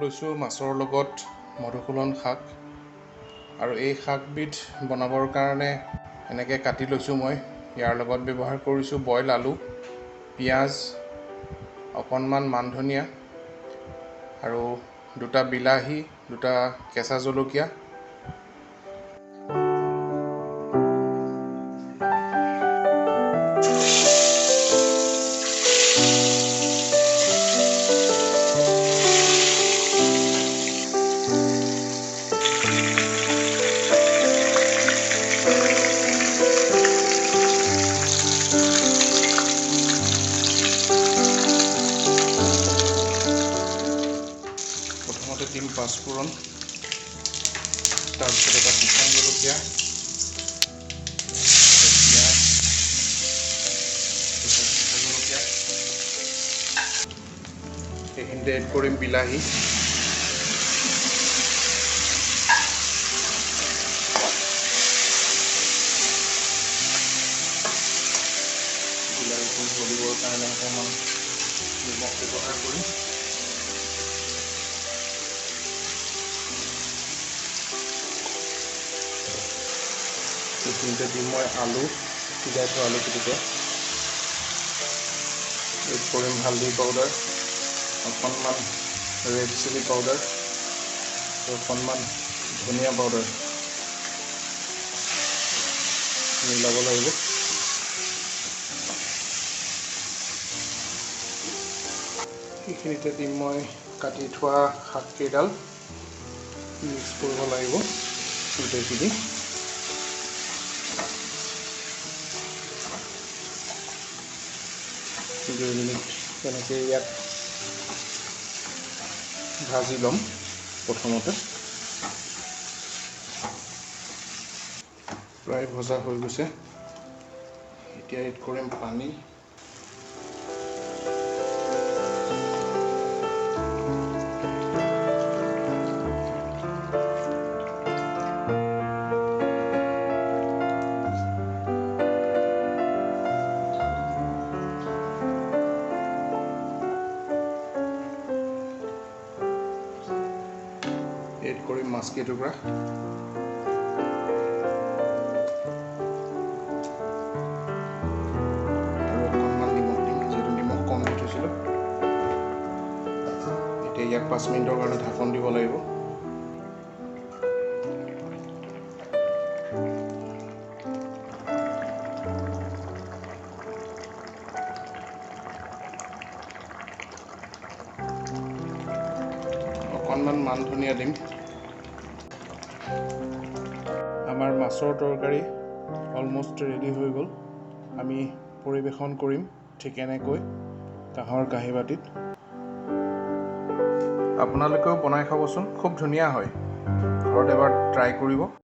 লৈছোঁ মাছৰ লগত মধুসুলন শাক আৰু এই শাকবিধ বনাবৰ কাৰণে এনেকৈ কাটি লৈছোঁ মই। ইয়াৰ লগত ব্যৱহাৰ কৰিছোঁ বইল আলু, পিঁয়াজ, অকণমান মান ধনিয়া আৰু দুটা বিলাহী, দুটা কেঁচা জলকীয়া। প্ৰথমতে দিম পাঁচফোৰণ, তাৰপিছত এটা শুকান জলকীয়া, পিঁয়াজ, কেঁচা জলকীয়া, এইখিনিতে এড কৰিম বিলাহী, বিলাহীটো গলিবৰ কাৰণে অকণমান নিমখ ব্যৱহাৰ কৰিম। এইখিনিতে দিম মই আলু, সিজাই থোৱা আলু পিটিকা, এড কৰিম হালধি পাউডাৰ, অকণমান ৰেড চিলি পাউডাৰ, অকণমান ধনিয়া পাউডাৰ মিলাব লাগিব। এইখিনিতে দিম মই কাটি থোৱা শাককেইডাল, মিক্স কৰিব লাগিব গোটেইখিনি। 2 মিনিট তেনেকৈ ইয়াত ভাজি ল'ম। প্ৰথমতে প্ৰায় ভজা হৈ গৈছে, এতিয়া এড কৰিম পানী। এড কৰিম মাছ কেইটুকুৰা, আৰু অকণমান নিমখ দিম, যিহেতু নিমখ কম দি থৈছিলোঁ। এতিয়া ইয়াত 5 মিনিটৰ কাৰণে ঢাকন দিব লাগিব। অকণমান মান ধনিয়া দিম। আমাৰ মাছৰ তৰকাৰী অলমষ্ট ৰেডি হৈ গ'ল। আমি পৰিৱেশন কৰিম ঠিক এনেকৈ কাঁহৰ কাঁহী বাতিত। আপোনালোকেও বনাই খাবচোন, খুব ধুনীয়া হয়। ঘৰত এবাৰ ট্ৰাই কৰিব।